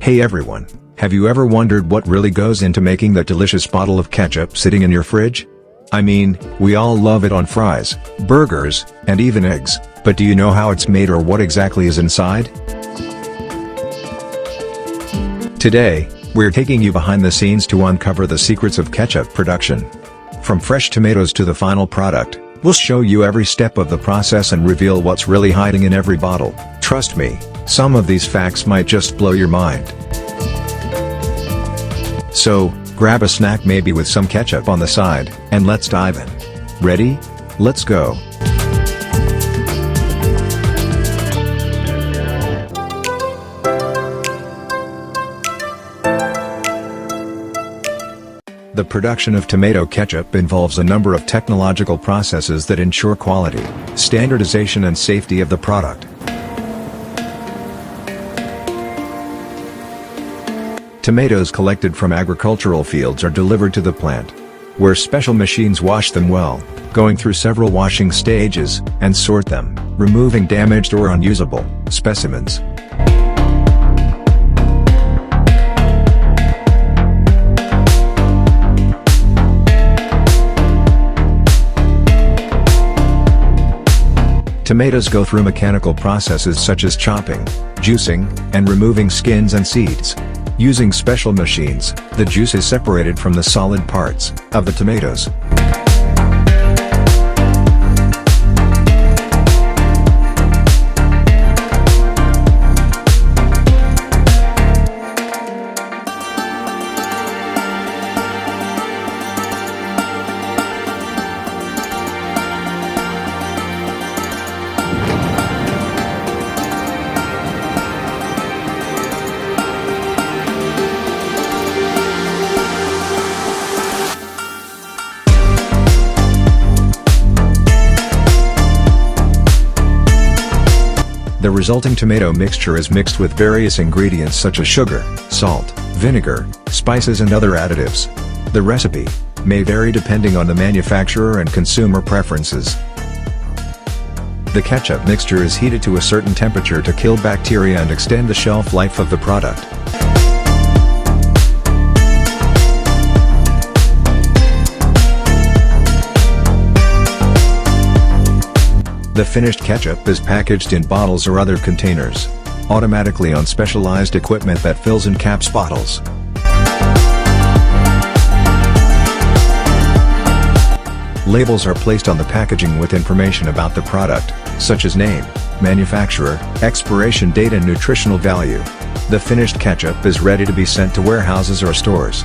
Hey everyone, have you ever wondered what really goes into making that delicious bottle of ketchup sitting in your fridge? I mean, we all love it on fries, burgers, and even eggs, but do you know how it's made or what exactly is inside? Today, we're taking you behind the scenes to uncover the secrets of ketchup production. From fresh tomatoes to the final product, we'll show you every step of the process and reveal what's really hiding in every bottle. Trust me, some of these facts might just blow your mind. So, grab a snack maybe with some ketchup on the side, and let's dive in. Ready? Let's go. The production of tomato ketchup involves a number of technological processes that ensure quality, standardization and safety of the product. Tomatoes collected from agricultural fields are delivered to the plant, where special machines wash them well, going through several washing stages, and sort them, removing damaged or unusable specimens. Tomatoes go through mechanical processes such as chopping, juicing, and removing skins and seeds. Using special machines, the juice is separated from the solid parts of the tomatoes. The resulting tomato mixture is mixed with various ingredients such as sugar, salt, vinegar, spices and other additives. The recipe may vary depending on the manufacturer and consumer preferences. The ketchup mixture is heated to a certain temperature to kill bacteria and extend the shelf life of the product. The finished ketchup is packaged in bottles or other containers, automatically on specialized equipment that fills and caps bottles. Labels are placed on the packaging with information about the product, such as name, manufacturer, expiration date and nutritional value. The finished ketchup is ready to be sent to warehouses or stores.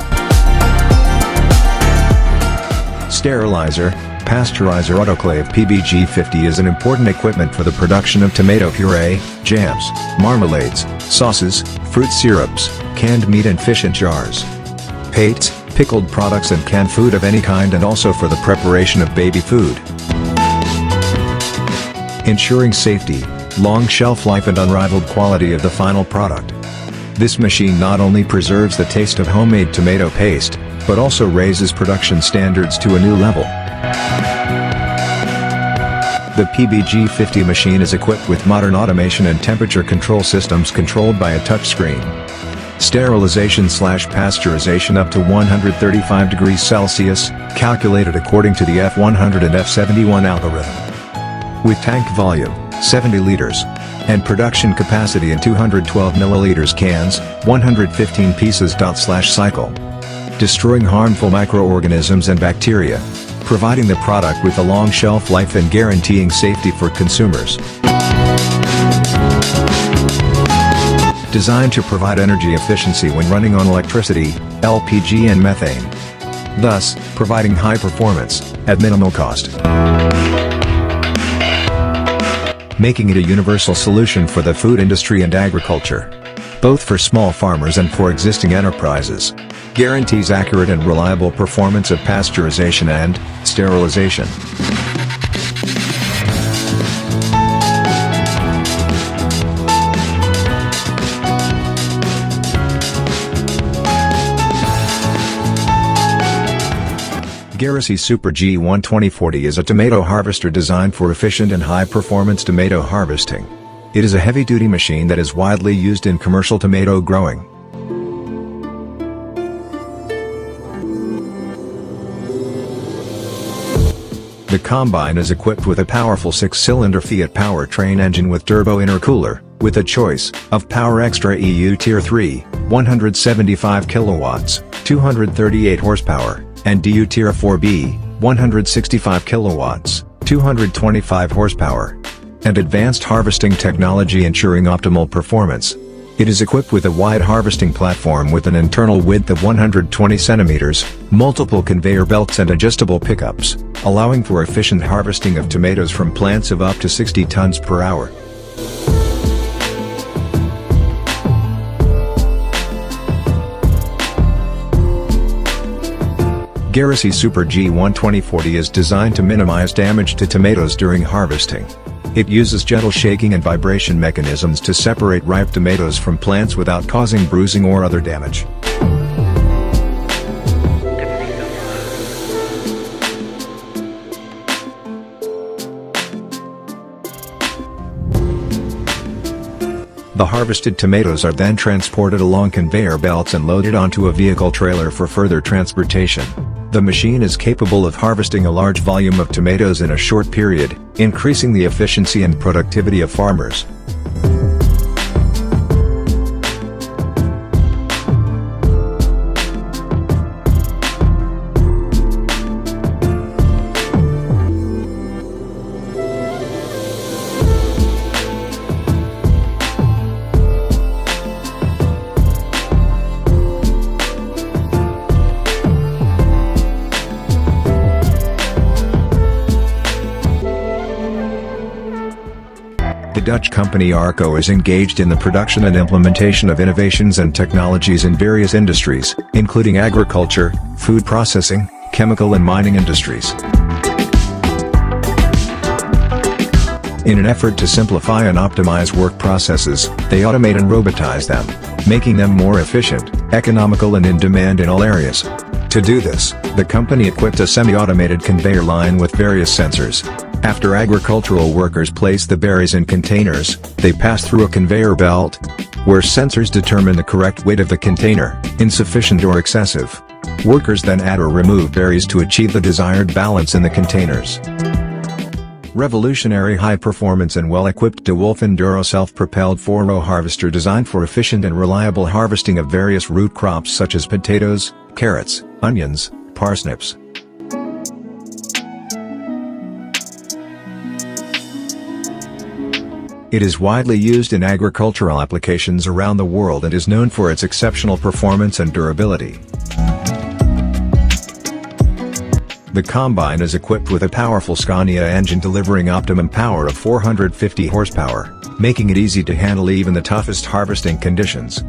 Sterilizer, pasteurizer autoclave PBG50 is an important equipment for the production of tomato puree, jams, marmalades, sauces, fruit syrups, canned meat and fish in jars, pates, pickled products and canned food of any kind and also for the preparation of baby food. Ensuring safety, long shelf life and unrivaled quality of the final product. This machine not only preserves the taste of homemade tomato paste, but also raises production standards to a new level. The PBG50 machine is equipped with modern automation and temperature control systems controlled by a touchscreen. Sterilization/pasteurization up to 135 degrees Celsius, calculated according to the F100 and F71 algorithm. With tank volume, 70 liters, and production capacity in 212 milliliters cans, 115 pieces. Cycle. Destroying harmful microorganisms and bacteria, providing the product with a long shelf life and guaranteeing safety for consumers. Designed to provide energy efficiency when running on electricity, LPG and methane. Thus, providing high performance, at minimal cost. Making it a universal solution for the food industry and agriculture. Both for small farmers and for existing enterprises. Guarantees accurate and reliable performance of pasteurization and sterilization. Garrissey Super G1 2040 is a tomato harvester designed for efficient and high-performance tomato harvesting. It is a heavy-duty machine that is widely used in commercial tomato growing. The combine is equipped with a powerful 6-cylinder Fiat powertrain engine with turbo intercooler, with a choice of Power Extra EU Tier 3, 175 kilowatts, 238 horsepower, and DU Tier 4B, 165 kilowatts, 225 horsepower, and advanced harvesting technology ensuring optimal performance. It is equipped with a wide harvesting platform with an internal width of 120 centimeters, multiple conveyor belts and adjustable pickups, allowing for efficient harvesting of tomatoes from plants of up to 60 tons per hour. Garrissey Super G1 2040 is designed to minimize damage to tomatoes during harvesting. It uses gentle shaking and vibration mechanisms to separate ripe tomatoes from plants without causing bruising or other damage. The harvested tomatoes are then transported along conveyor belts and loaded onto a vehicle trailer for further transportation. The machine is capable of harvesting a large volume of tomatoes in a short period, increasing the efficiency and productivity of farmers. The Dutch company Arco is engaged in the production and implementation of innovations and technologies in various industries, including agriculture, food processing, chemical and mining industries. In an effort to simplify and optimize work processes, they automate and robotize them, making them more efficient, economical and in demand in all areas. To do this, the company equipped a semi-automated conveyor line with various sensors. After agricultural workers place the berries in containers, they pass through a conveyor belt, where sensors determine the correct weight of the container, insufficient or excessive. Workers then add or remove berries to achieve the desired balance in the containers. Revolutionary high-performance and well-equipped DeWolf Enduro self-propelled 4-row harvester designed for efficient and reliable harvesting of various root crops such as potatoes, carrots, onions, parsnips. It is widely used in agricultural applications around the world and is known for its exceptional performance and durability. The combine is equipped with a powerful Scania engine delivering optimum power of 450 horsepower, making it easy to handle even the toughest harvesting conditions.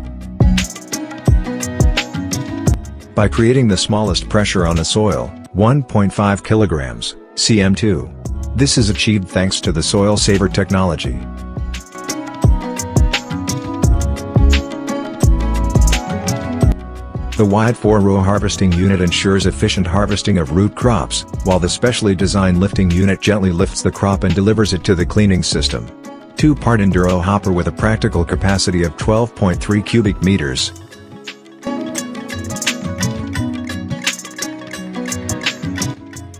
By creating the smallest pressure on the soil, 1.5 kilograms, cm2. This is achieved thanks to the soil saver technology. The wide 4-row harvesting unit ensures efficient harvesting of root crops, while the specially designed lifting unit gently lifts the crop and delivers it to the cleaning system. 2-part Enduro hopper with a practical capacity of 12.3 cubic meters.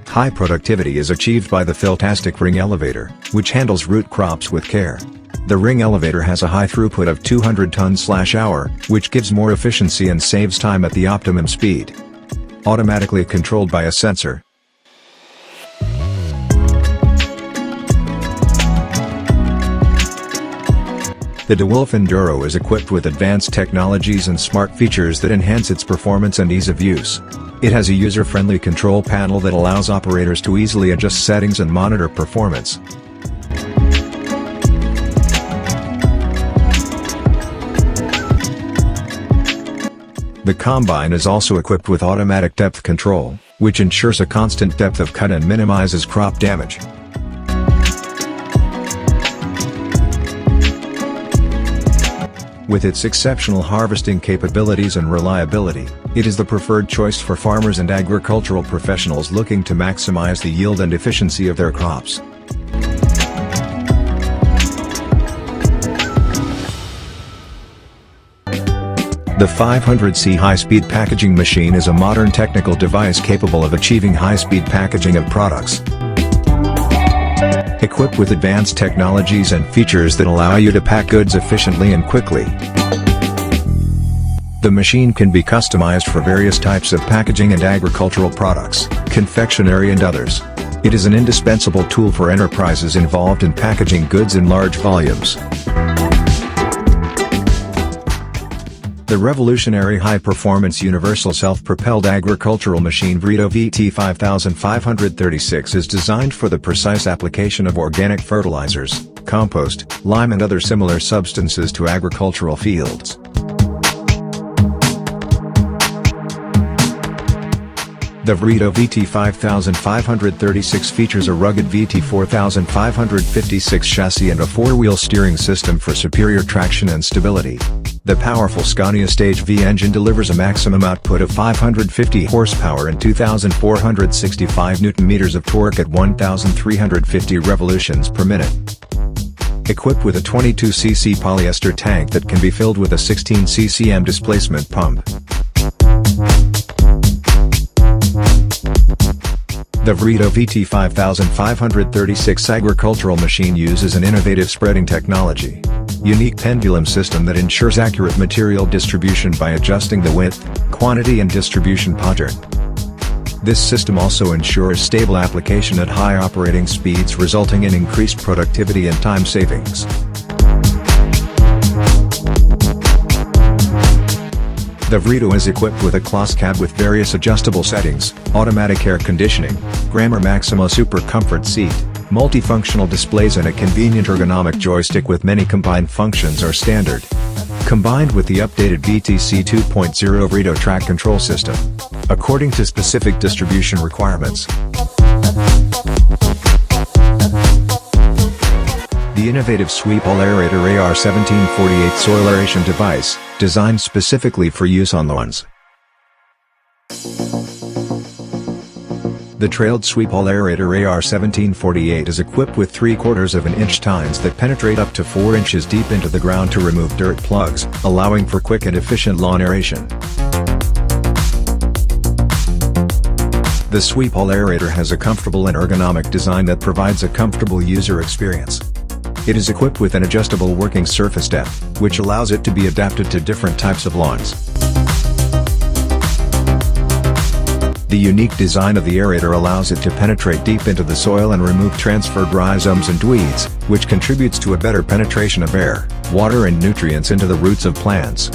High productivity is achieved by the Filtastic ring elevator, which handles root crops with care. The ring elevator has a high throughput of 200 tons/hour, which gives more efficiency and saves time at the optimum speed. Automatically controlled by a sensor. The DeWolf Enduro is equipped with advanced technologies and smart features that enhance its performance and ease of use. It has a user-friendly control panel that allows operators to easily adjust settings and monitor performance. The combine is also equipped with automatic depth control, which ensures a constant depth of cut and minimizes crop damage. With its exceptional harvesting capabilities and reliability, it is the preferred choice for farmers and agricultural professionals looking to maximize the yield and efficiency of their crops. The 500C high-speed packaging machine is a modern technical device capable of achieving high-speed packaging of products. Equipped with advanced technologies and features that allow you to pack goods efficiently and quickly. The machine can be customized for various types of packaging and agricultural products, confectionery and others. It is an indispensable tool for enterprises involved in packaging goods in large volumes. The revolutionary high-performance universal self-propelled agricultural machine Vrito VT5536 is designed for the precise application of organic fertilizers, compost, lime and other similar substances to agricultural fields. The Vrito VT5536 features a rugged VT4556 chassis and a four-wheel steering system for superior traction and stability. The powerful Scania Stage V engine delivers a maximum output of 550 horsepower and 2,465 Nm of torque at 1,350 revolutions per minute. Equipped with a 22cc polyester tank that can be filled with a 16cc displacement pump. The Vrito VT5536 agricultural machine uses an innovative spreading technology. Unique pendulum system that ensures accurate material distribution by adjusting the width, quantity and distribution pattern. This system also ensures stable application at high operating speeds, resulting in increased productivity and time savings. The Vrito is equipped with a cloth cab with various adjustable settings, automatic air conditioning, Grammar Maximo Super Comfort seat, multifunctional displays and a convenient ergonomic joystick with many combined functions are standard. Combined with the updated VTC 2.0 Vrito track control system, according to specific distribution requirements. The innovative Sweep All Aerator AR1748 soil aeration device, designed specifically for use on lawns. The trailed Sweep All Aerator AR1748 is equipped with 3/4 of an inch tines that penetrate up to 4 inches deep into the ground to remove dirt plugs, allowing for quick and efficient lawn aeration. The Sweep All Aerator has a comfortable and ergonomic design that provides a comfortable user experience. It is equipped with an adjustable working surface depth, which allows it to be adapted to different types of lawns. The unique design of the aerator allows it to penetrate deep into the soil and remove transferred rhizomes and weeds, which contributes to a better penetration of air, water and nutrients into the roots of plants.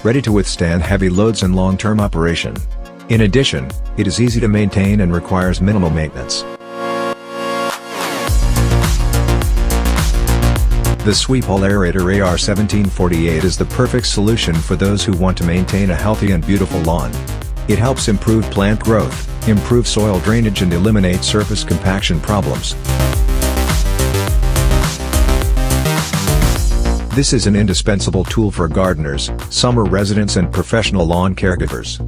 Ready to withstand heavy loads and long-term operation. In addition, it is easy to maintain and requires minimal maintenance. The Sweep All Aerator AR1748 is the perfect solution for those who want to maintain a healthy and beautiful lawn. It helps improve plant growth, improve soil drainage and eliminate surface compaction problems. This is an indispensable tool for gardeners, summer residents and professional lawn caregivers.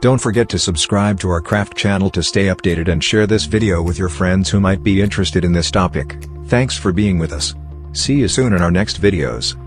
Don't forget to subscribe to our craft channel to stay updated and share this video with your friends who might be interested in this topic. Thanks for being with us. See you soon in our next videos.